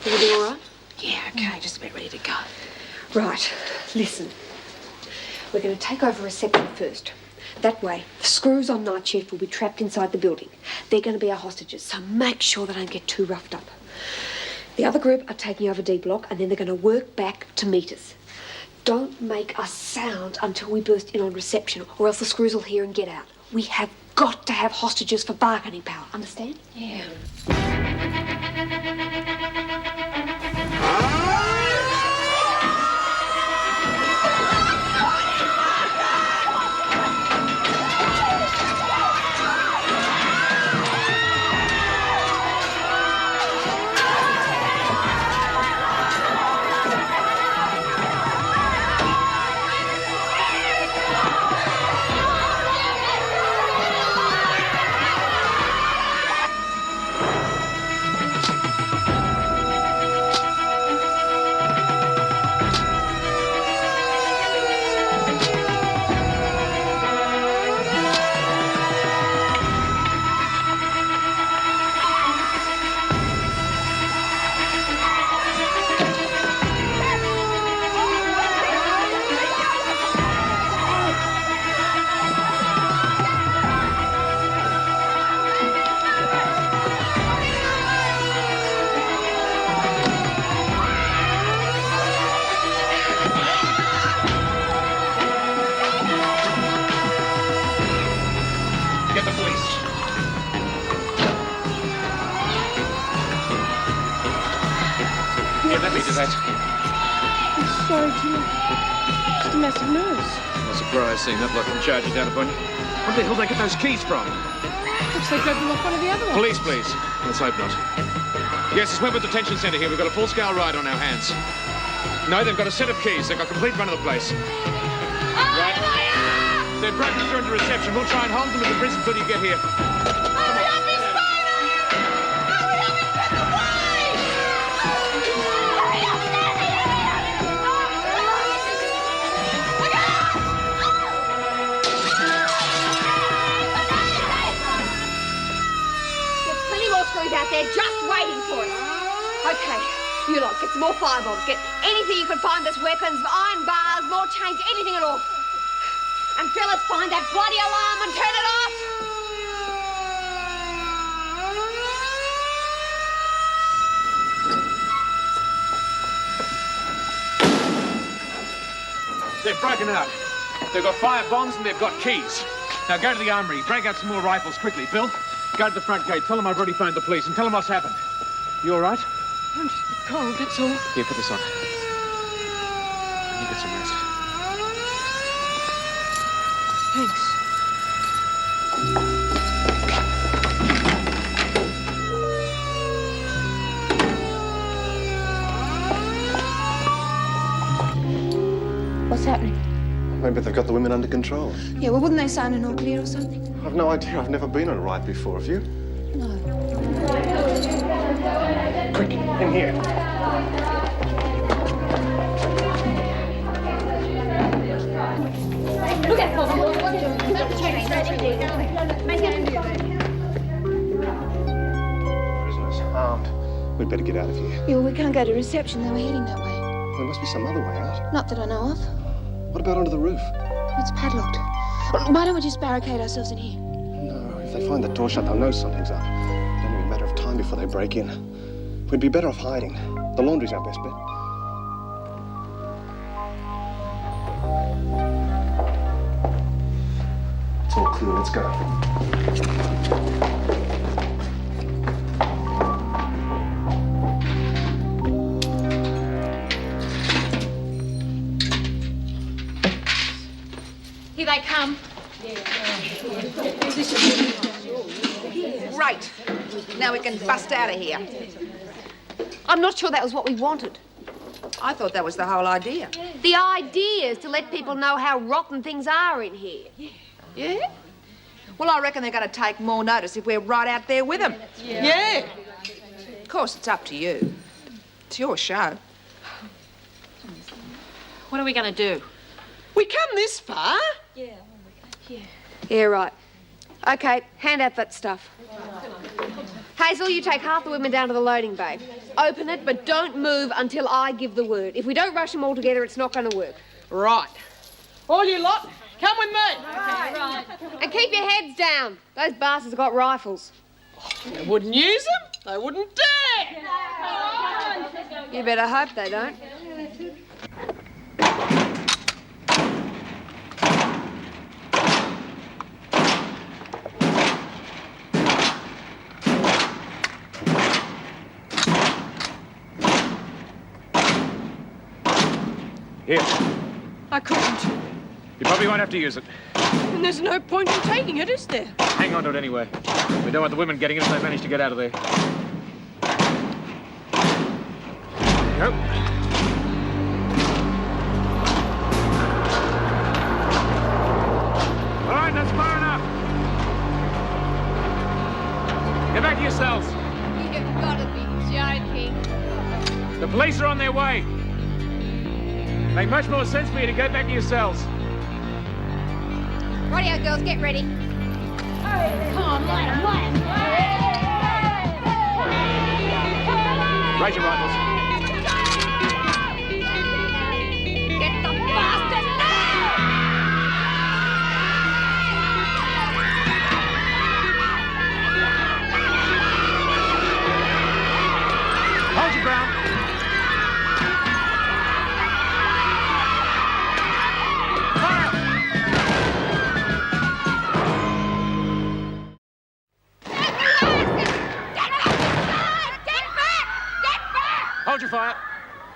Everything all right? Yeah, okay, just about ready to go. Right, listen. We're going to take over reception first. That way, the screws on night shift will be trapped inside the building. They're going to be our hostages, so make sure they don't get too roughed up. The other group are taking over D block, and then they're going to work back to meet us. Don't make a sound until we burst in on reception, or else the screws will hear and get out. We have got to have hostages for bargaining power, understand? Yeah. I'm sorry, Jim. Just a massive nose. No surprise seeing that lot come charging down upon you. Where the hell did they get those keys from? Looks like they grabbed them off one of the other ones. Police, please. Let's hope not. Yes, it's Wentworth Detention Centre here. We've got a full-scale ride on our hands. No, they've got a set of keys. They've got complete run of the place. Right. They've broken through into reception. We'll try and hold them at the prison until you get here. Hurry up, Miss Spider! Hurry up and get the way! Hurry up, Look out! There's plenty more screws out there just waiting for us. Okay, you lot, get some more firebombs. Get anything you can find that's weapons, iron bars, more chains, anything at all. And fellas, find that bloody alarm and turn it off! They've broken out. They've got fire bombs and they've got keys. Now go to the armory, break out some more rifles quickly. Bill, go to the front gate. Tell them I've already phoned the police and tell them what's happened. You all right? I'm just a bit cold, that's all. Here, put this on. You get some rest. Thanks. What's happening? Maybe they've got the women under control. Yeah, well, wouldn't they sign an all clear or something? I've no idea. I've never been on a ride before. Have you? No. Quick, in here. Look at Prisoners armed. We'd better get out of here. Yeah, well, we can't go to reception. They were heading that way. There must be some other way out. Not that I know of. What about onto the roof? It's padlocked. Why don't we just barricade ourselves in here? No, if they find the door shut, they'll know something's up. It's only a matter of time before they break in. We'd be better off hiding. The laundry's our best bet. It's all clear. Let's go. Here they come. Right. Now we can bust out of here. I'm not sure that was what we wanted. I thought that was the whole idea. The idea is to let people know how rotten things are in here. Yeah? Well, I reckon they're going to take more notice if we're right out there with them. Yeah. Of course, it's up to you. It's your show. What are we going to do? We come this far. Yeah, right. Okay, hand out that stuff. Hey, Hazel, you take half the women down to the loading bay. Open it, but don't move until I give the word. If we don't rush them all together, it's not going to work. Right. All you lot, come with me. Right. And keep your heads down. Those bastards have got rifles. They wouldn't use them. They wouldn't dare. You better hope they don't. Here. I couldn't. You probably won't have to use it. And there's no point in taking it, is there? Hang on to it anyway. We don't want the women getting it if they manage to get out of there. There you go. All right, that's far enough. Get back to your cells. You've got to be joking. The police are on their way. Make much more sense for you to go back to your cells. Rightio, girls, get ready. Come on, light 'em. Raise your rifles. Get the bastard now! Hold your ground. Hold your fire.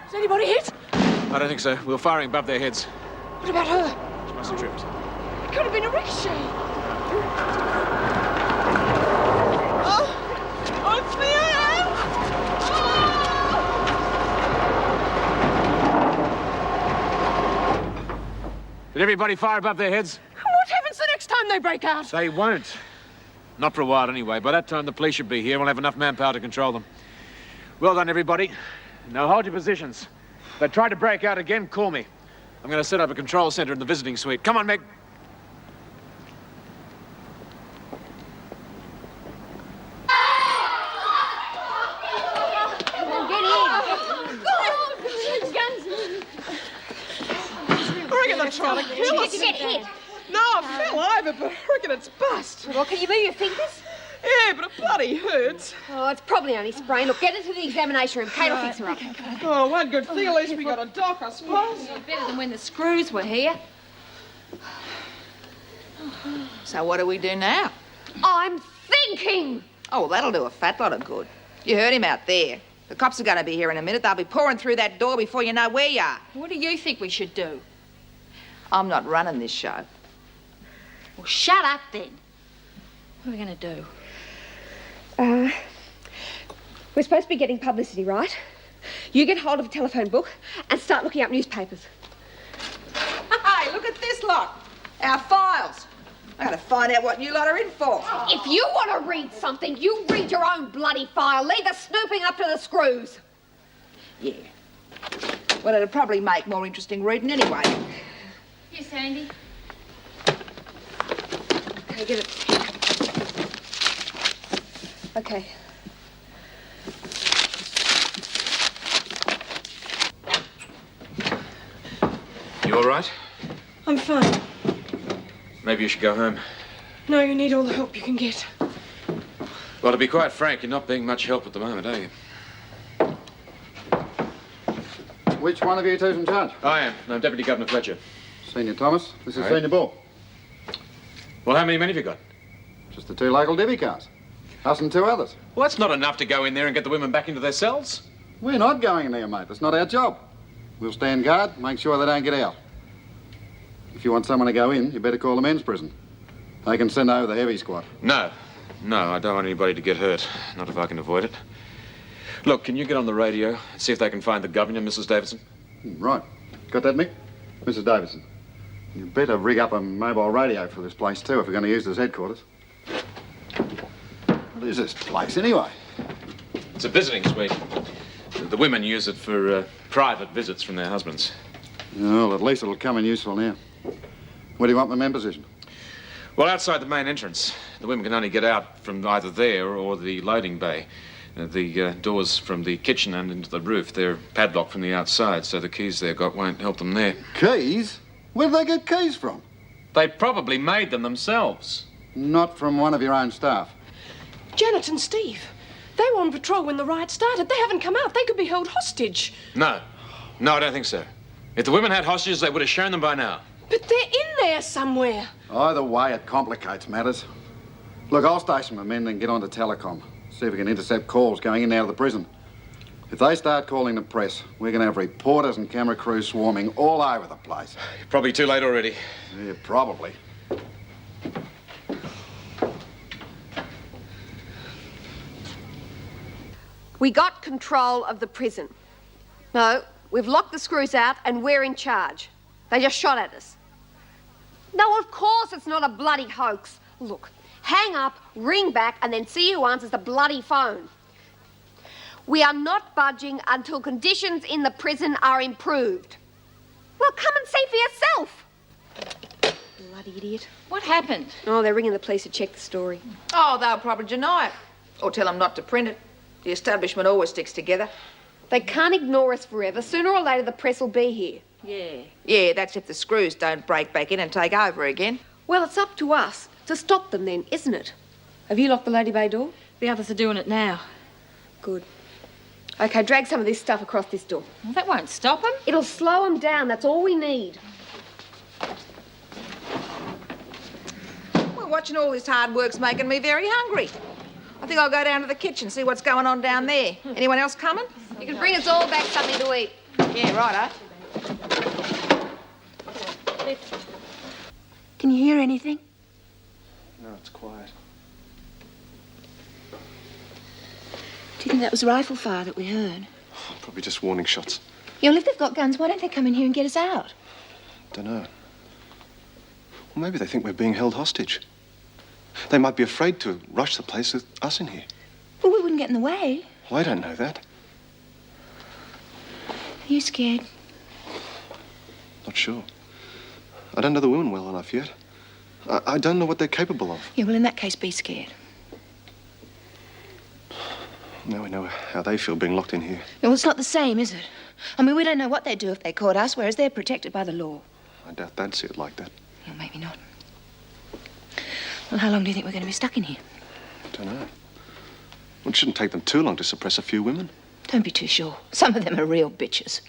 Is anybody hit? I don't think so. We were firing above their heads. What about her? She must have tripped. It could have been a ricochet. Oh, it's the air! Did everybody fire above their heads? What happens the next time they break out? They won't. Not for a while, anyway. By that time, the police should be here. We'll have enough manpower to control them. Well done, everybody. Now hold your positions. If they try to break out again, call me. I'm going to set up a control center in the visiting suite. Come on, Meg. I reckon they're trying to kill us. Did you get hit? No, I fell over, but I reckon it's bust. Well, can you move your fingers? Yeah, but it bloody hurts. Oh, it's probably only sprain. Look, get into the examination room. Kate will fix her up. Oh, one good thing, at least we got a doc, I suppose. Better than when the screws were here. So what do we do now? I'm thinking. Oh, well, that'll do a fat lot of good. You heard him out there. The cops are going to be here in a minute. They'll be pouring through that door before you know where you are. What do you think we should do? I'm not running this show. Well, shut up then. What are we going to do? We're supposed to be getting publicity, right? You get hold of a telephone book and start looking up newspapers. Hey, look at this lot. Our files. I gotta find out what you lot are in for. If you want to read something, you read your own bloody file. Leave the snooping up to the screws. Yeah. Well, it'll probably make more interesting reading anyway. Here, Sandy. Okay, get it. Okay. You all right? I'm fine. Maybe you should go home. No, you need all the help you can get. Well, to be quite frank, you're not being much help at the moment, are you? Which one of you two's in charge? I am. I'm Deputy Governor Fletcher. Senior Thomas. This is All right. Senior Bull. Well, how many men have you got? Just the two local divvy cars. Us and two others. Well, that's not enough to go in there and get the women back into their cells. We're not going in there, mate. That's not our job. We'll stand guard, make sure they don't get out. If you want someone to go in, you better call the men's prison. They can send over the heavy squad. No, I don't want anybody to get hurt. Not if I can avoid it. Look, can you get on the radio and see if they can find the governor, Mrs. Davidson? Right. Got that, Mick? Mrs. Davidson. You better rig up a mobile radio for this place, too, if we're going to use it as headquarters. What is this place, anyway? It's a visiting suite. The women use it for private visits from their husbands. Well, at least it'll come in useful now. Where do you want the men position? Well, outside the main entrance. The women can only get out from either there or the loading bay. The doors from the kitchen and into the roof, they're padlocked from the outside, so the keys they've got won't help them there. Keys? Where did they get keys from? They probably made them themselves. Not from one of your own staff. Janet and Steve, they were on patrol when the riot started. They haven't come out. They could be held hostage. No, I don't think so. If the women had hostages, they would have shown them by now. But they're in there somewhere. Either way, it complicates matters. Look, I'll station my men and get on to telecom. See if we can intercept calls going in and out of the prison. If they start calling the press, we're going to have reporters and camera crews swarming all over the place. Probably too late already. Yeah, probably. We got control of the prison. No, we've locked the screws out and we're in charge. They just shot at us. No, of course it's not a bloody hoax. Look, hang up, ring back, and then see who answers the bloody phone. We are not budging until conditions in the prison are improved. Well, come and see for yourself. Bloody idiot. What happened? Oh, they're ringing the police to check the story. Oh, they'll probably deny it. Or tell them not to print it. The establishment always sticks together. They can't ignore us forever. Sooner or later, the press will be here. Yeah. Yeah, that's if the screws don't break back in and take over again. Well, it's up to us to stop them then, isn't it? Have you locked the Lady Bay door? The others are doing it now. Good. OK, drag some of this stuff across this door. Well, that won't stop them. It'll slow them down. That's all we need. Well, watching all this hard work's making me very hungry. I think I'll go down to the kitchen, see what's going on down there. Anyone else coming? You can bring us all back something to eat. Yeah, righto. Can you hear anything? No, it's quiet. Do you think that was rifle fire that we heard? Probably just warning shots. Yeah, well, if they've got guns, why don't they come in here and get us out? Don't know. Well, maybe they think we're being held hostage. They might be afraid to rush the place with us in here. Well, we wouldn't get in the way. Well, I don't know that. Are you scared? Not sure. I don't know the women well enough yet. I don't know what they're capable of. Yeah, well, in that case, be scared. Now we know how they feel being locked in here. No, well, it's not the same, is it? I mean, we don't know what they'd do if they caught us, whereas they're protected by the law. I doubt they'd see it like that. Well, maybe not. Well, how long do you think we're going to be stuck in here? Don't know. Well, it shouldn't take them too long to suppress a few women. Don't be too sure. Some of them are real bitches.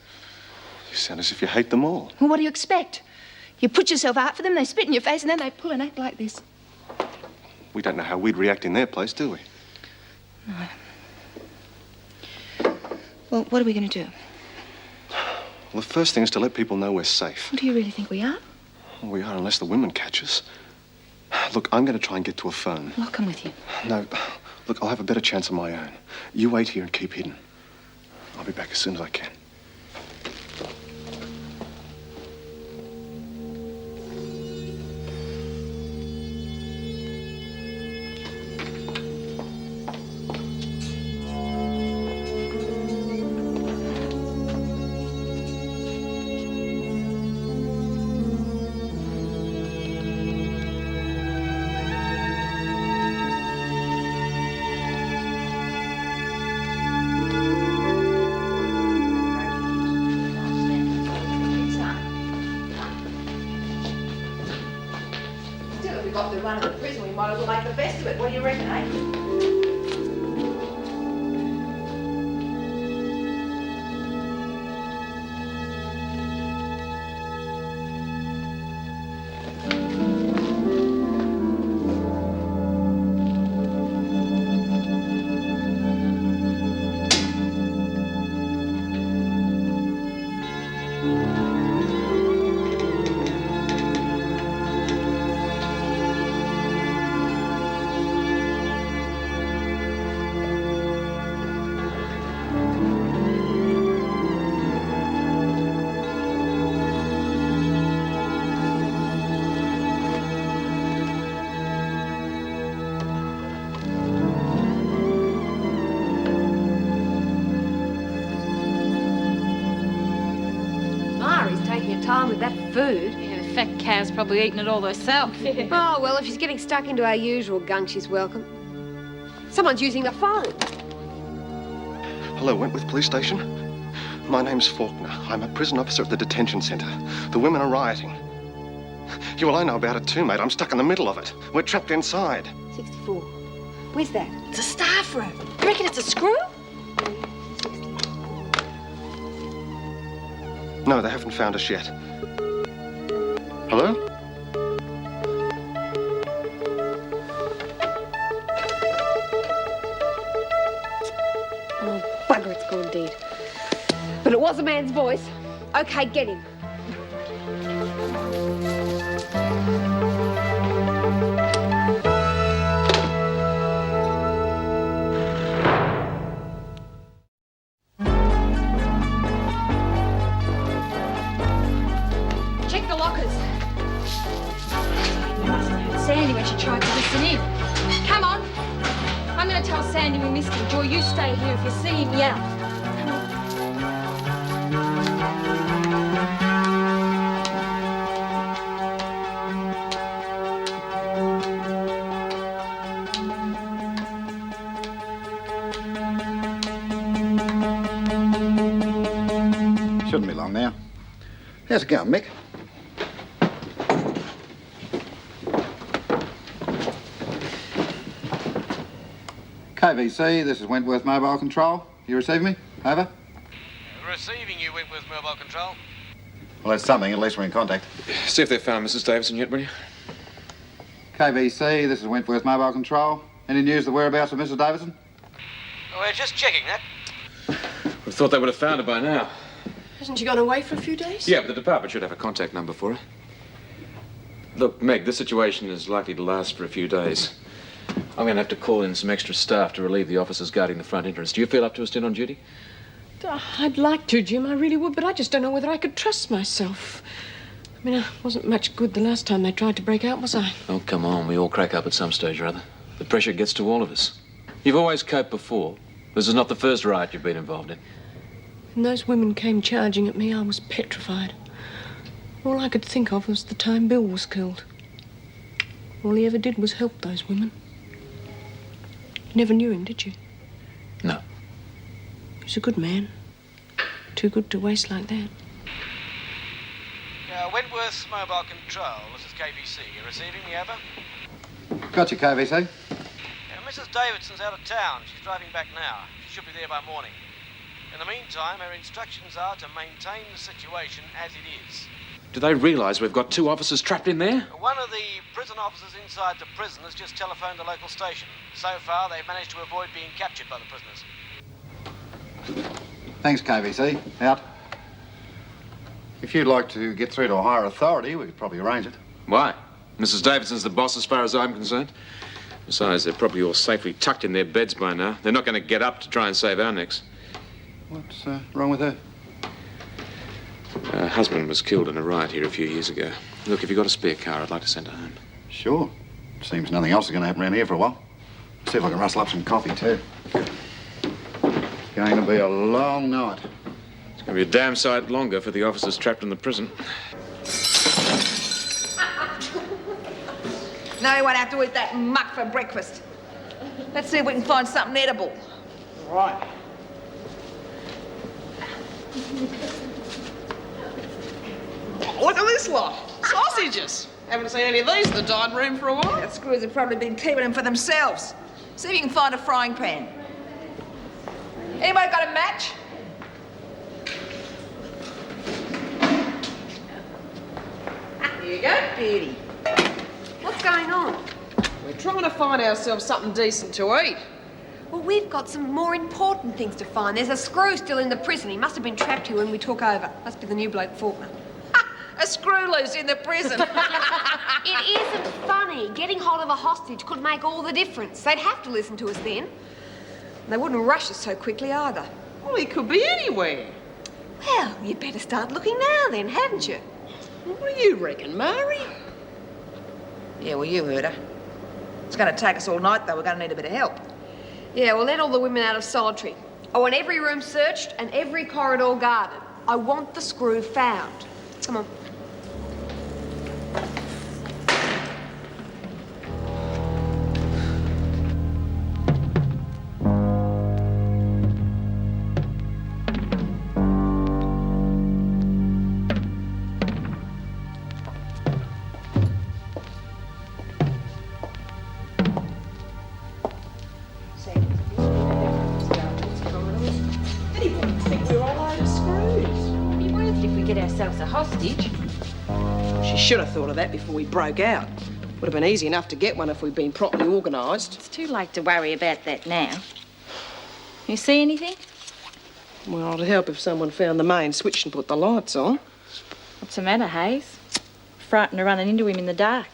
You sound as if you hate them all. Well, what do you expect? You put yourself out for them, they spit in your face, and then they pull an act like this. We don't know how we'd react in their place, do we? No. Well, what are we going to do? Well, the first thing is to let people know we're safe. Well, do you really think we are? Well, we are, unless the women catch us. Look, I'm going to try and get to a phone. Well, I'll come with you. No, look, I'll have a better chance of my own. You wait here and keep hidden. I'll be back as soon as I can. Still, if we got the run of the prison, we might as well make the best of it. What do you reckon, eh? Taking your time with that food. Yeah, the fat cow's probably eaten it all herself. Oh, well, if she's getting stuck into our usual gunk, she's welcome. Someone's using the phone. Hello, Wentworth Police Station. My name's Faulkner. I'm a prison officer at the detention centre. The women are rioting. Yeah, well, I know about it too, mate. I'm stuck in the middle of it. We're trapped inside. 64. Where's that? It's a staff room. You reckon it's a screw? No, they haven't found us yet. Hello? Oh, bugger, it's gone dead. But it was a man's voice. Okay, get him. Check the lockers. You must have heard Sandy when she tried to listen in. Come on. I'm going to tell Sandy we missed him. Joy, you stay here. If you see him, yell. Come on. Shouldn't be long now. How's it going, Mick? KVC, this is Wentworth Mobile Control. You receiving me? Over. Receiving you, Wentworth Mobile Control. Well, that's something. At least we're in contact. See if they've found Mrs. Davidson yet, will you? KVC, this is Wentworth Mobile Control. Any news of the whereabouts of Mrs. Davidson? We're just checking that. We thought they would have found her by now. Hasn't she gone away for a few days? Yeah, but the department should have a contact number for her. Look, Meg, this situation is likely to last for a few days. I'm going to have to call in some extra staff to relieve the officers guarding the front entrance. Do you feel up to a stint on duty? I'd like to, Jim. I really would, but I just don't know whether I could trust myself. I mean, I wasn't much good the last time they tried to break out, was I? Oh, come on. We all crack up at some stage or other. The pressure gets to all of us. You've always coped before. This is not the first riot you've been involved in. When those women came charging at me, I was petrified. All I could think of was the time Bill was killed. All he ever did was help those women. You never knew him, did you? No. He was a good man. Too good to waste like that. Wentworth's Mobile Control. This is KBC. You receiving me, over? Gotcha, KVC. Mrs. Davidson's out of town. She's driving back now. She should be there by morning. In the meantime, her instructions are to maintain the situation as it is. Do they realise we've got two officers trapped in there? One of the prison officers inside the prison has just telephoned the local station. So far, they've managed to avoid being captured by the prisoners. Thanks, KVC. Out. If you'd like to get through to a higher authority, we could probably arrange it. Why? Mrs. Davidson's the boss as far as I'm concerned. Besides, they're probably all safely tucked in their beds by now. They're not going to get up to try and save our necks. What's wrong with her? Her husband was killed in a riot here a few years ago. Look, if you've got a spare car, I'd like to send her home. Sure. Seems nothing else is going to happen around here for a while. See if I can rustle up some coffee, too. Going to be a long night. It's going to be a damn sight longer for the officers trapped in the prison. No, you won't have to eat that muck for breakfast. Let's see if we can find something edible. Right. Look at this lot. Sausages. Haven't seen any of these in the dining room for a while. The screws have probably been keeping them for themselves. See if you can find a frying pan. Anybody got a match? Here you go. Beauty. What's going on? We're trying to find ourselves something decent to eat. Well, we've got some more important things to find. There's a screw still in the prison. He must have been trapped here when we took over. Must be the new bloke, Faulkner. A screw loose in the prison. It isn't funny. Getting hold of a hostage could make all the difference. They'd have to listen to us then. They wouldn't rush us so quickly either. Well, he could be anywhere. Well, you'd better start looking now then, hadn't you? What do you reckon, Mary? Yeah, well, you heard her. It's going to take us all night, though. We're going to need a bit of help. Yeah, well, let all the women out of solitary. I want every room searched and every corridor guarded. I want the screw found. Come on. should have thought of that before we broke out. Would have been easy enough to get one if we'd been properly organised. It's too late to worry about that now. You see anything? Well, it'd help if someone found the main switch and put the lights on. What's the matter, Hayes? Frightened of running into him in the dark.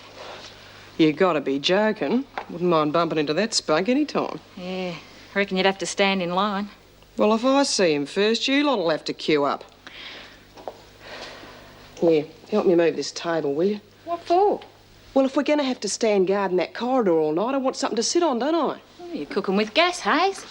You gotta be joking. Wouldn't mind bumping into that spunk any time. Yeah, I reckon you'd have to stand in line. Well, if I see him first, you lot'll have to queue up. Here, help me move this table, will you? What for? Well, if we're going to have to stand guard in that corridor all night, I want something to sit on, don't I? Oh, you're cooking with gas, Hayes.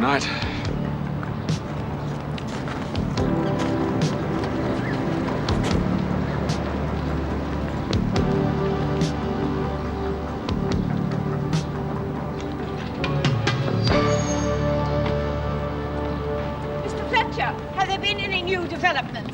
Night. Mr. Fletcher, have there been any new developments?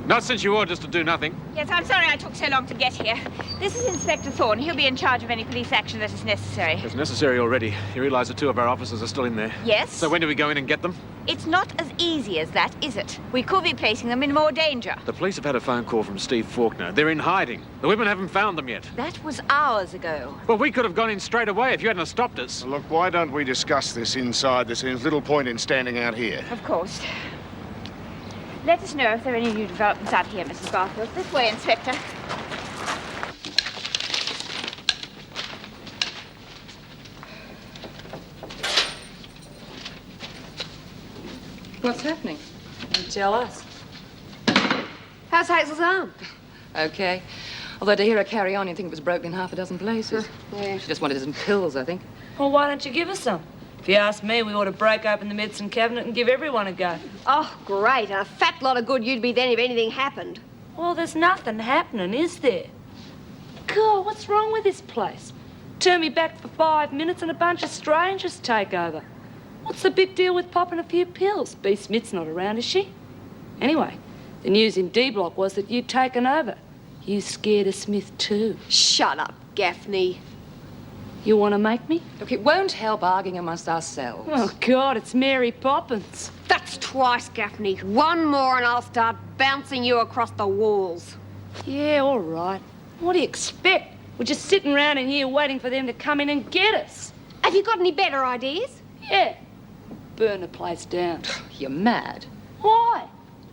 Not since you ordered us to do nothing. Yes, I'm sorry I took so long to get here. This is Inspector Thorne. He'll be in charge of any police action that is necessary. It's necessary already. You realise that 2 of our officers are still in there? Yes. So when do we go in and get them? It's not as easy as that, is it? We could be placing them in more danger. The police have had a phone call from Steve Faulkner. They're in hiding. The women haven't found them yet. That was hours ago. Well, we could have gone in straight away if you hadn't have stopped us. Look, why don't we discuss this inside? There's little point in standing out here. Of course. Let us know if there are any new developments out here, Mrs. Garfield. This way, Inspector. What's happening? You tell us. How's Hazel's arm? Okay. Although to hear her carry on, you'd think it was broken in half a dozen places. Yeah. She just wanted some pills, I think. Well, why don't you give us some? If you ask me, we ought to break open the medicine cabinet and give everyone a go. Oh, great. And a fat lot of good you'd be then if anything happened. Well, there's nothing happening, is there? God, what's wrong with this place? Turn me back for 5 minutes and a bunch of strangers take over. What's the big deal with popping a few pills? B. Smith's not around, is she? Anyway, the news in D Block was that you'd taken over. You scared of Smith too. Shut up, Gaffney. You want to make me? Look, it won't help arguing amongst ourselves. Oh, God, it's Mary Poppins. That's twice, Gaffney. One more and I'll start bouncing you across the walls. Yeah, all right. What do you expect? We're just sitting around in here waiting for them to come in and get us. Have you got any better ideas? Yeah. Burn the place down. You're mad. Why?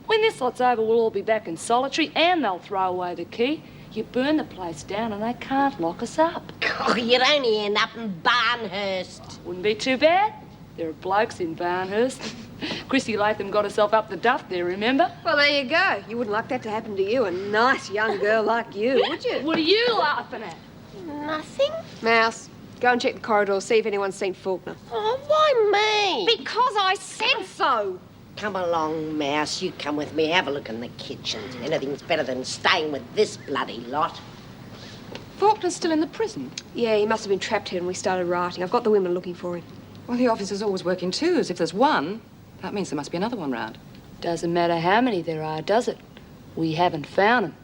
When this lot's over, we'll all be back in solitary and they'll throw away the key. You burn the place down and they can't lock us up. Oh, you'd only end up in Barnhurst. Wouldn't be too bad. There are blokes in Barnhurst. Chrissy Latham got herself up the duff there, remember? Well, there you go. You wouldn't like that to happen to you, a nice young girl like you, would you? What are you laughing at? Nothing? Mouse, go and check the corridor, see if anyone's seen Faulkner. Oh, why me? Because I said so. Come along, Mouse. You come with me. Have a look in the kitchen. Anything's better than staying with this bloody lot. Faulkner's still in the prison? Yeah, he must have been trapped here when we started rioting. I've got the women looking for him. Well, the officer's always working twos. If there's one, that means there must be another one round. Doesn't matter how many there are, does it? We haven't found them.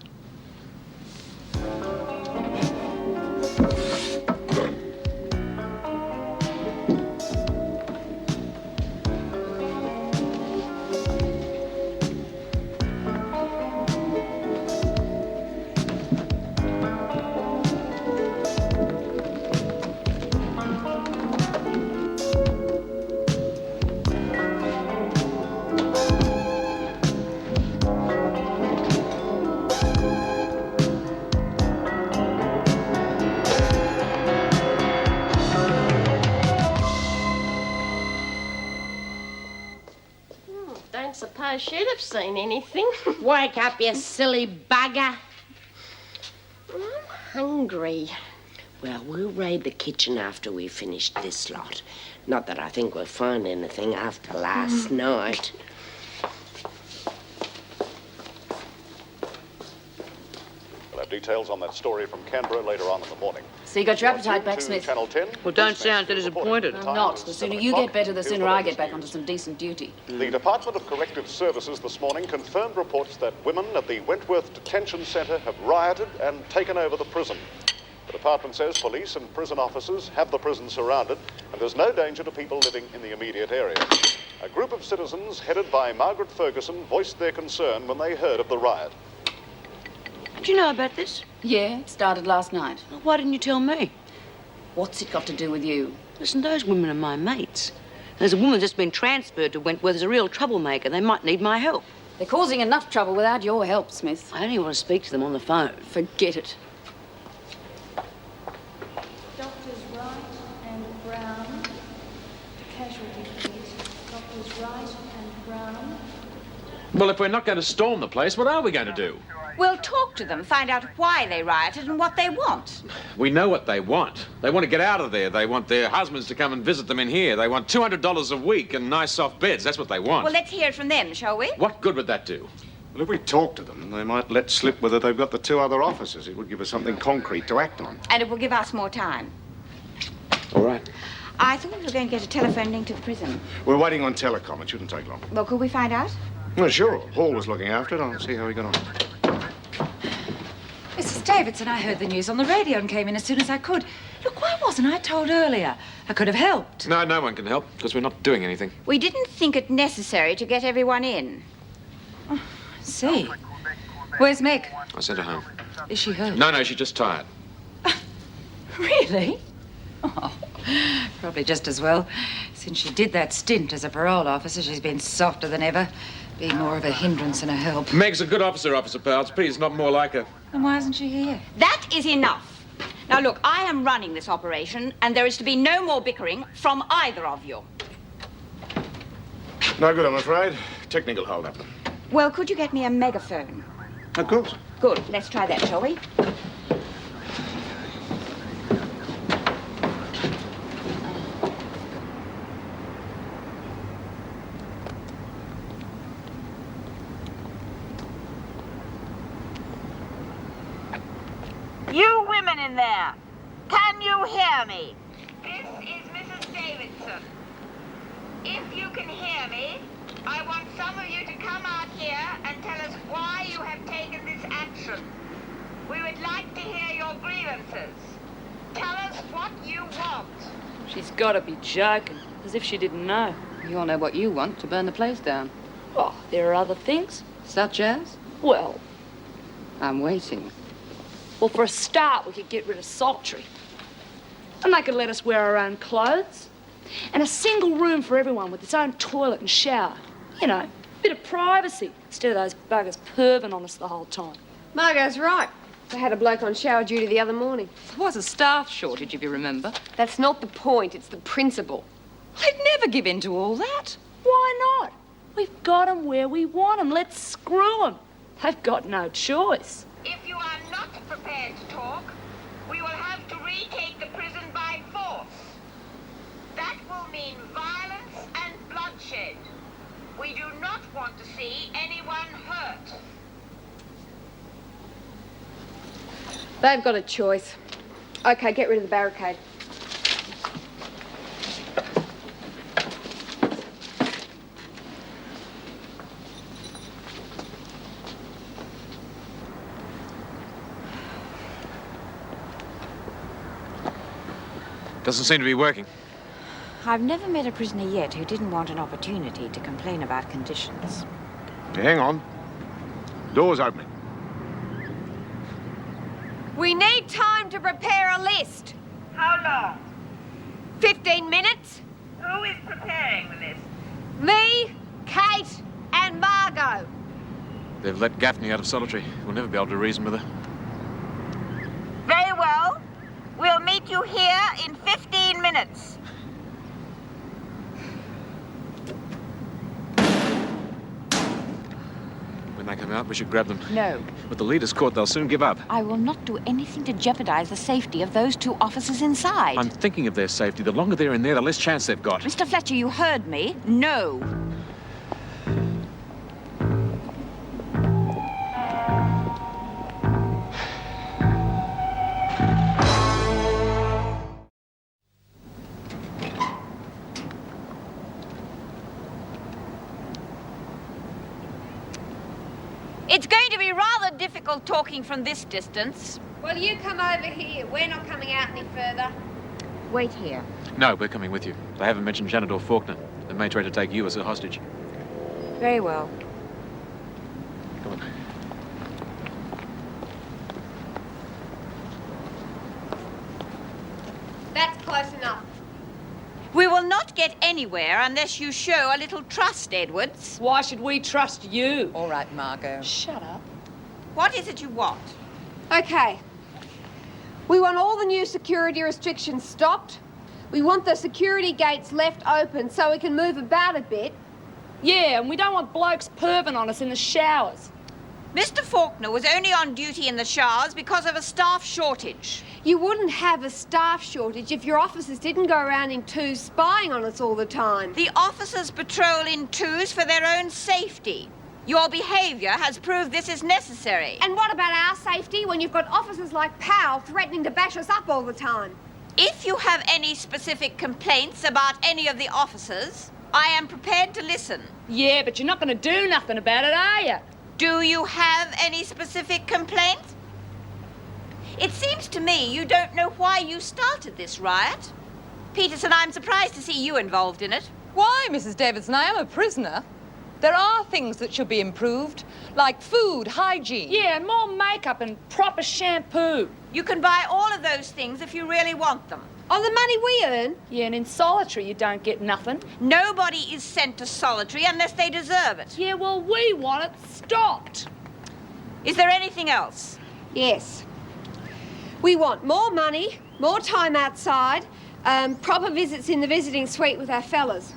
Don't suppose she'd have seen anything. Wake up, you silly bugger. I'm hungry. Well, we'll raid the kitchen after we've finished this lot. Not that I think we'll find anything after last night. details on that story from Canberra later on in the morning. So you got your appetite back, Smith? Channel 10. Well, don't sound disappointed. I'm not. The sooner you get better, the sooner I get back onto some decent duty. The Department of Corrective Services this morning confirmed reports that women at the Wentworth Detention Centre have rioted and taken over the prison. The department says police and prison officers have the prison surrounded and there's no danger to people living in the immediate area. A group of citizens headed by Margaret Ferguson voiced their concern when they heard of the riot. Do you know about this? Yeah, it started last night. Well, why didn't you tell me? What's it got to do with you? Listen, those women are my mates. There's a woman that's been transferred to Wentworth as a real troublemaker. They might need my help. They're causing enough trouble without your help, Smith. I only want to speak to them on the phone. Forget it. Doctors Wright and Brown. Casualty, please. Doctors Wright and Brown. Well, if we're not going to storm the place, what are we going to do? We'll talk to them, find out why they rioted and what they want. We know what they want. They want to get out of there. They want their husbands to come and visit them in here. They want $200 a week and nice soft beds. That's what they want. Well, let's hear it from them, shall we? What good would that do? Well, if we talk to them, they might let slip whether they've got the two other officers. It would give us something concrete to act on. And it will give us more time. All right. I thought we were going to get a telephone link to the prison. We're waiting on telecom. It shouldn't take long. Well, could we find out? Well, sure. Hall was looking after it. I'll see how he got on. Mrs. Davidson, I heard the news on the radio and came in as soon as I could. Look, why wasn't I told earlier? I could have helped. No, no one can help because we're not doing anything. We didn't think it necessary to get everyone in. Oh, I see. Where's Meg? I sent her home. Is she hurt? No, she's just tired. Really? Oh, probably just as well. Since she did that stint as a parole officer, she's been softer than ever, being more of a hindrance than a help. Meg's a good officer, Officer Powles. Please, not more like her. Then why isn't she here? That is enough. Now, look, I am running this operation, and there is to be no more bickering from either of you. No good, I'm afraid. Technical hold-up. Well, could you get me a megaphone? Of course. Good. Let's try that, shall we? You women in there, can you hear me? This is Mrs. Davidson. If you can hear me, I want some of you to come out here and tell us why you have taken this action. We would like to hear your grievances. Tell us what you want. She's got to be joking, as if she didn't know. You all know what you want, to burn the place down. Oh, there are other things. Such as? Well, I'm waiting. Well, for a start, we could get rid of Sultry. And they could let us wear our own clothes. And a single room for everyone with its own toilet and shower. You know, a bit of privacy, instead of those buggers perving on us the whole time. Margot's right. They had a bloke on shower duty the other morning. There was a staff shortage, if you remember. That's not the point, it's the principle. I'd never give in to all that. Why not? We've got them where we want them. Let's screw them. They've got no choice. If you are not prepared to talk, we will have to retake the prison by force. That will mean violence and bloodshed. We do not want to see anyone hurt. They've got a choice. Okay, get rid of the barricade. Doesn't seem to be working. I've never met a prisoner yet who didn't want an opportunity to complain about conditions. Hang on. Door's opening. We need time to prepare a list. How long? 15 minutes. Who is preparing the list? Me, Kate, and Margot. They've let Gaffney out of solitary. We'll never be able to reason with her. Very well. We'll meet you here in 15 minutes. When they come out, we should grab them. No. With the leaders caught, they'll soon give up. I will not do anything to jeopardize the safety of those two officers inside. I'm thinking of their safety. The longer they're in there, the less chance they've got. Mr. Fletcher, you heard me. No. difficult talking from this distance. Well, you come over here. We're not coming out any further. Wait here. No, we're coming with you. They haven't mentioned Janet or Faulkner. They may try to take you as a hostage. Very well. Come on. That's close enough. We will not get anywhere unless you show a little trust, Edwards. Why should we trust you? All right, Margot. Shut up. What is it you want? Okay. We want all the new security restrictions stopped. We want the security gates left open so we can move about a bit. Yeah, and we don't want blokes perving on us in the showers. Mr. Faulkner was only on duty in the showers because of a staff shortage. You wouldn't have a staff shortage if your officers didn't go around in twos spying on us all the time. The officers patrol in twos for their own safety. Your behaviour has proved this is necessary. And what about our safety when you've got officers like Powell threatening to bash us up all the time? If you have any specific complaints about any of the officers, I am prepared to listen. Yeah, but you're not going to do nothing about it, are you? Do you have any specific complaints? It seems to me you don't know why you started this riot. Peterson, I'm surprised to see you involved in it. Why, Mrs. Davidson? I am a prisoner. There are things that should be improved, like food, hygiene. Yeah, more makeup and proper shampoo. You can buy all of those things if you really want them. On the money we earn? Yeah, and in solitary you don't get nothing. Nobody is sent to solitary unless they deserve it. Yeah, well, we want it stopped. Is there anything else? Yes. We want more money, more time outside, proper visits in the visiting suite with our fellas.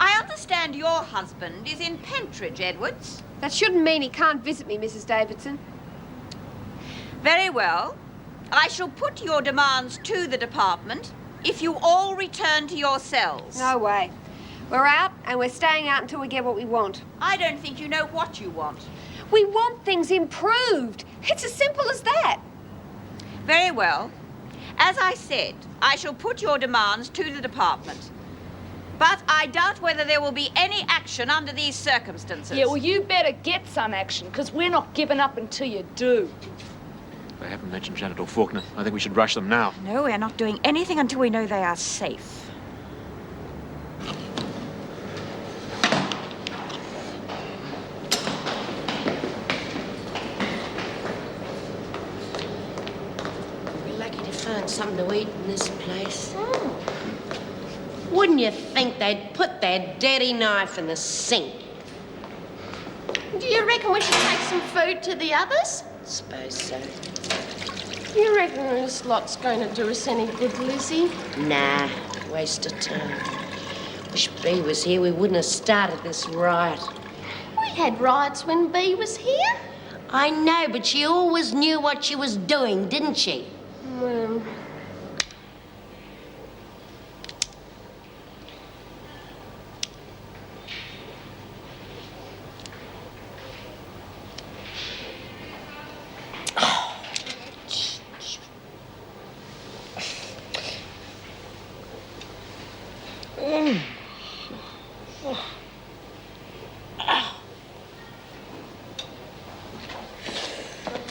I understand your husband is in Pentridge, Edwards. That shouldn't mean he can't visit me, Mrs. Davidson. Very well. I shall put your demands to the department if you all return to your cells. No way. We're out, and we're staying out until we get what we want. I don't think you know what you want. We want things improved. It's as simple as that. Very well. As I said, I shall put your demands to the department. But I doubt whether there will be any action under these circumstances. Yeah, well, you better get some action, because we're not giving up until you do. They haven't mentioned Janet or Faulkner. I think we should rush them now. No, we're not doing anything until we know they are safe. We're lucky to find something to eat in this place. Wouldn't you think they'd put that dirty knife in the sink? Do you reckon we should take some food to the others? Suppose so. You reckon this lot's going to do us any good, Lizzie? Nah, waste of time. Wish Bea was here, we wouldn't have started this riot. We had riots when Bea was here. I know, but she always knew what she was doing, didn't she? Well,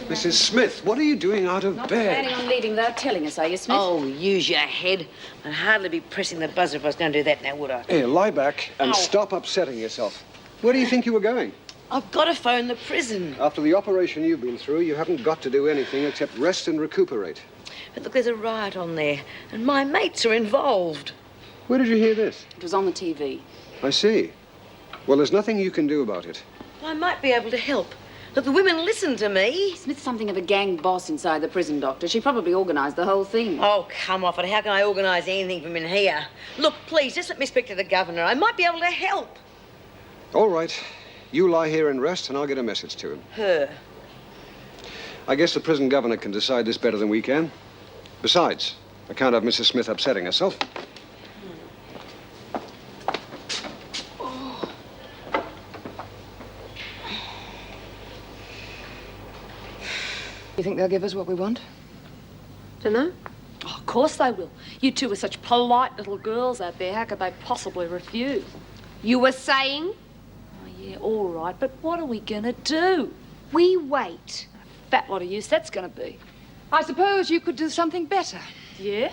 Mrs. Smith, what are you doing out of Not bed? planning on leaving without telling us, are you, Smith? Oh, use your head. I'd hardly be pressing the buzzer if I was going to do that now, would I? Here, lie back and stop upsetting yourself. Where do you think you were going? I've got to phone the prison. After the operation you've been through, you haven't got to do anything except rest and recuperate. But look, there's a riot on there, and my mates are involved. Where did you hear this? It was on the TV. I see. Well, there's nothing you can do about it. I might be able to help. Look, the women listen to me. Smith's something of a gang boss inside the prison, Doctor. She probably organised the whole thing. Oh, come off it. How can I organise anything from in here? Look, please, just let me speak to the governor. I might be able to help. All right. You lie here and rest, and I'll get a message to him. Her. I guess the prison governor can decide this better than we can. Besides, I can't have Mrs. Smith upsetting herself. You think they'll give us what we want? Dunno. Oh, of course they will. You two are such polite little girls out there. How could they possibly refuse? You were saying? Oh, yeah, all right. But what are we going to do? We wait. fat lot of use that's going to be. I suppose you could do something better. Yeah?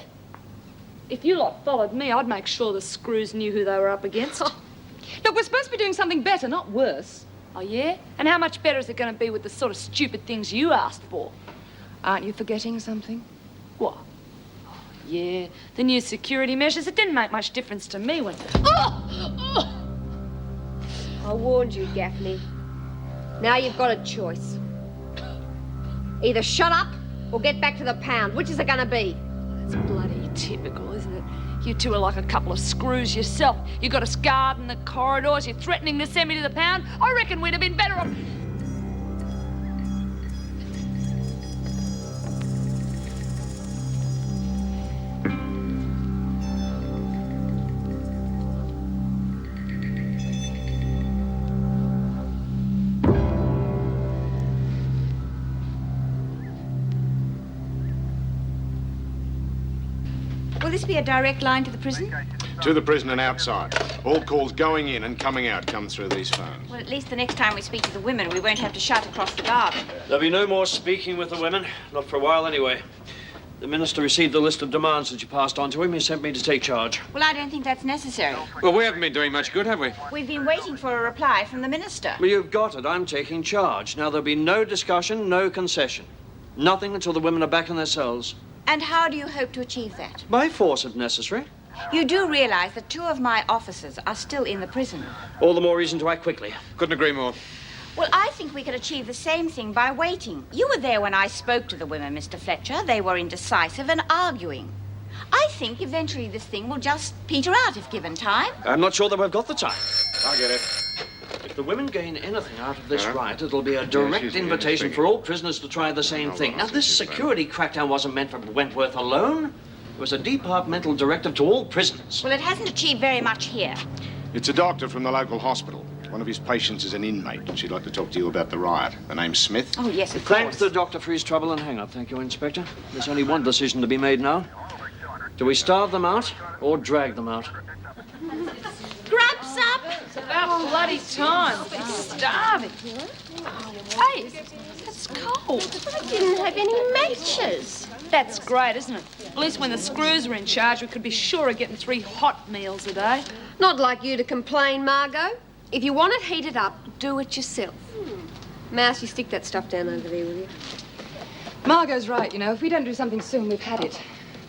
If you lot followed me, I'd make sure the screws knew who they were up against. Look, we're supposed to be doing something better, not worse. Oh, yeah? And how much better is it going to be with the sort of stupid things you asked for? Aren't you forgetting something? What? Oh, yeah, the new security measures. It didn't make much difference to me when... I warned you, Gaffney. Now you've got a choice. Either shut up or get back to the pound. Which is it going to be? It's bloody typical, isn't it? You two are like a couple of screws yourself. You got us guard in the corridors. You're threatening to send me to the pound. I reckon we'd have been better off... Will this be a direct line to the prison? To the prison and outside. All calls going in and coming out come through these phones. Well, at least the next time we speak to the women, we won't have to shout across the garden. There'll be no more speaking with the women. Not for a while, anyway. The minister received the list of demands that you passed on to him. He sent me to take charge. Well, I don't think that's necessary. Well, we haven't been doing much good, have we? We've been waiting for a reply from the minister. Well, you've got it. I'm taking charge. Now, there'll be no discussion, no concession. Nothing until the women are back in their cells. And how do you hope to achieve that? By force, if necessary. You do realize that 2 of my officers are still in the prison. All the more reason to act quickly. Couldn't agree more. Well, I think we could achieve the same thing by waiting. You were there when I spoke to the women, Mr. Fletcher. They were indecisive and arguing. I think eventually this thing will just peter out if given time. I'm not sure that we've got the time. I get it. If the women gain anything out of this riot, it'll be a direct invitation for all prisoners to try the same thing. Now, this security crackdown wasn't meant for Wentworth alone. It was a departmental directive to all prisons. Well, it hasn't achieved very much here. It's a doctor from the local hospital. One of his patients is an inmate, and she'd like to talk to you about the riot. Her name's Smith. Oh, yes, of Thank course. the doctor for his trouble and hang up. Thank you, Inspector. There's only one decision to be made now. Do we starve them out or drag them out? Grubs up! It's about bloody time. We're starving. Hey, that's cold. I didn't have any matches. That's great, isn't it? At least when the screws were in charge, we could be sure of getting 3 hot meals a day. Not like you to complain, Margot. If you want it heated up, do it yourself. Mouse, you stick that stuff down over there, will you? Margot's right, you know. If we don't do something soon, we've had it.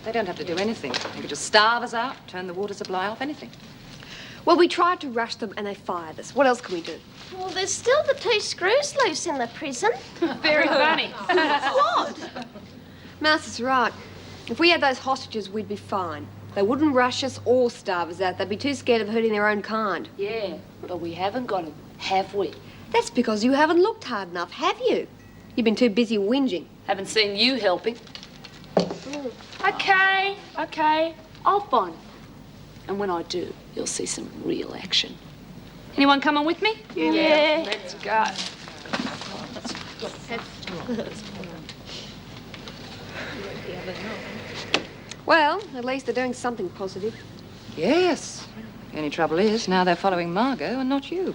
They don't have to do anything. They could just starve us out, turn the water supply off, anything. Well, we tried to rush them and they fired us. What else can we do? Well, there's still the 2 screws loose in the prison. Very funny. What? Mouse is right. If we had those hostages, we'd be fine. They wouldn't rush us or starve us out. They'd be too scared of hurting their own kind. Yeah, but we haven't got them, have we? That's because you haven't looked hard enough, have you? You've been too busy whinging. Haven't seen you helping. Okay, I'll find them. And when I do, you'll see some real action. Anyone coming with me? Yeah. Let's go. Well, at least they're doing something positive. Yes. The only trouble is, now they're following Margot and not you.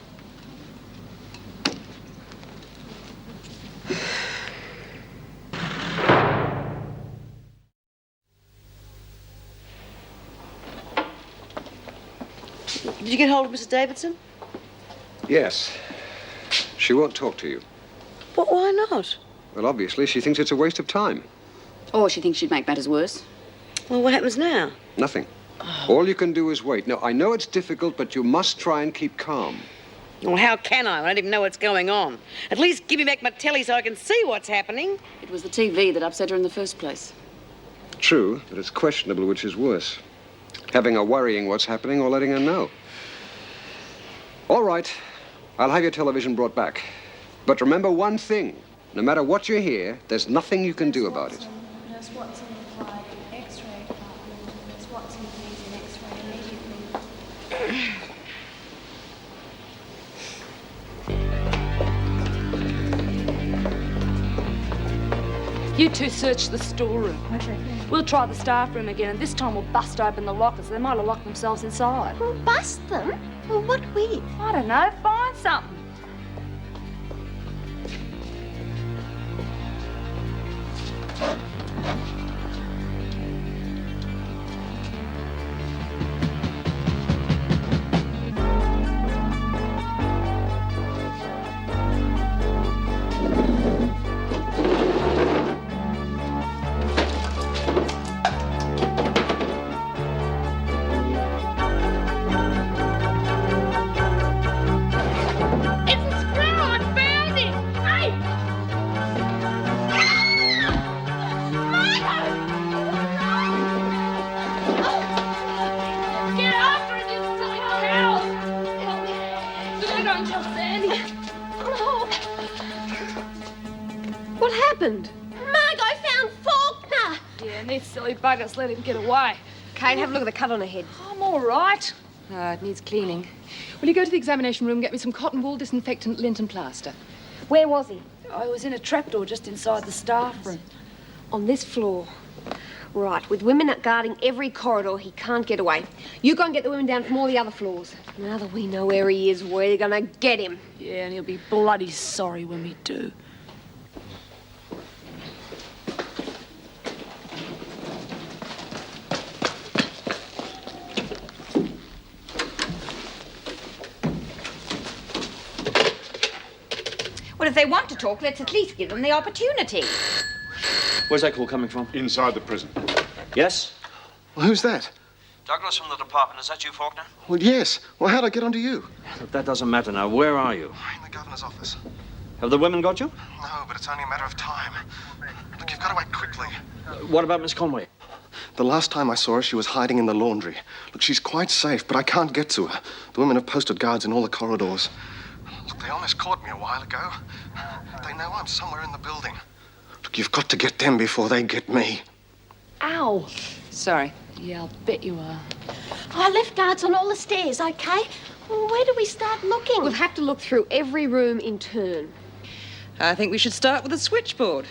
Did you get hold of Mrs. Davidson? Yes. She won't talk to you. But why not? Well, obviously, she thinks it's a waste of time. Or she thinks she'd make matters worse. Well, what happens now? Nothing. All you can do is wait. Now, I know it's difficult, but you must try and keep calm. Well, how can I? I don't even know what's going on. At least give me back my telly so I can see what's happening. It was the TV that upset her in the first place. True, but it's questionable which is worse. Having her worrying what's happening or letting her know. All right. I'll have your television brought back. But remember one thing. No matter what you hear, there's nothing you can do about it. Nurse Watson replied, X-ray department. Nurse Watson, please, an X-ray immediately. You two search the storeroom. Okay. We'll try the staff room again, and this time we'll bust open the lockers. They might have locked themselves inside. Well, bust them? Well, what with? I don't know. Find something. buggers let him get away. Kate, have a look at the cut on her head. I'm all right. It needs cleaning. Will you go to the examination room and get me some cotton wool, disinfectant, lint and plaster? Where was he? I was in a trapdoor just inside the staff room. On this floor. Right, with women guarding every corridor, he can't get away. You go and get the women down from all the other floors. Now that we know where he is, we're gonna get him. Yeah, and he'll be bloody sorry when we do. Well, if they want to talk, let's at least give them the opportunity. Where's that call coming from? Inside the prison. Yes? Well, who's that? Douglas from the department. Is that you, Faulkner? Well, yes. Well, how'd I get onto you? Look, that doesn't matter now. Where are you? In the governor's office. Have the women got you? No, but it's only a matter of time. Look, you've got to act quickly. What about Miss Conway? The last time I saw her, she was hiding in the laundry. Look, she's quite safe, but I can't get to her. The women have posted guards in all the corridors. Look, they almost caught me a while ago. They know I'm somewhere in the building. Look, you've got to get them before they get me. Ow. Sorry. Yeah, I'll bet you are. I left guards on all the stairs, okay? Well, where do we start looking? We'll have to look through every room in turn. I think we should start with the switchboard.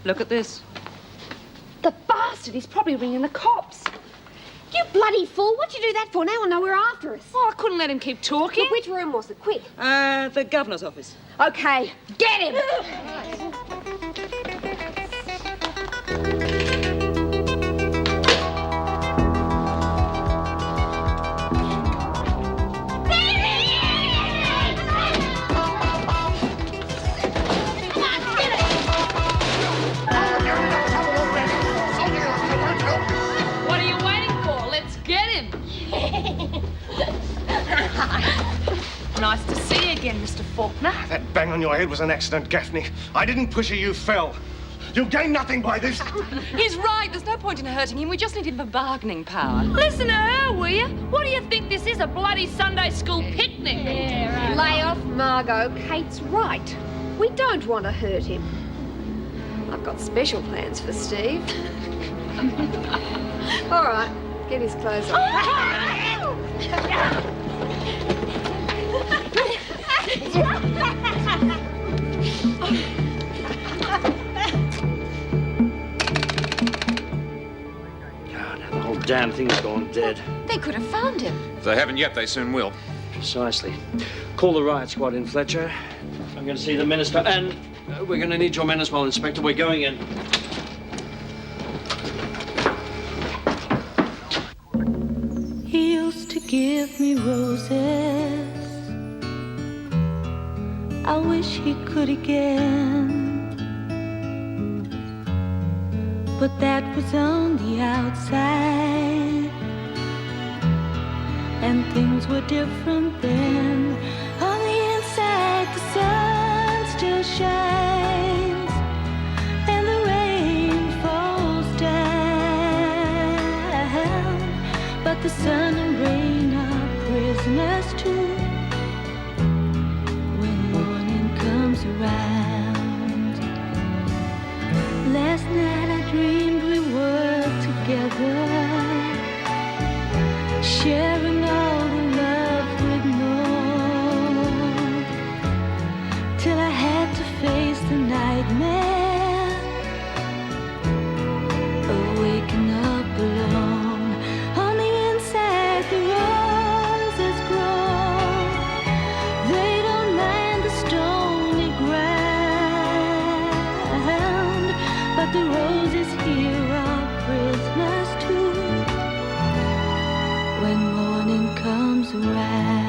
Look at this. The bastard! He's probably ringing the cops. You bloody fool! What'd you do that for? Now I know we're after us. Oh, I couldn't let him keep talking. Look, which room was it? Quick. The governor's office. Okay, get him! What are you waiting for? Let's get him. Nice to see you again, Mr. Faulkner. That bang on your head was an accident, Gaffney. I didn't push you, you fell. You'll gain nothing by this. He's right. There's no point in hurting him. We just need him for bargaining power. Listen to her, will you? What do you think this is, a bloody Sunday school picnic? Yeah, right. Lay off, Margot. Kate's right. We don't want to hurt him. I've got special plans for Steve. All right, get his clothes on. The whole damn thing's gone dead. They could have found him. If they haven't yet, they soon will. Precisely. Call the riot squad in, Fletcher. I'm going to see the minister, and we're going to need your men as well, Inspector. We're going in. He used to give me roses. I wish he could again. But that was on the outside, and things were different then. On the inside, the sun still shines, and the rain falls down. But the sun and rain are prisoners too when morning comes around. Last night I dreamed we were together, sharing all the love we'd known, till I had to face the nightmare of waking up alone. On the inside the roses grow, they don't mind the stony ground, but the roses here are prisoners too when morning comes around.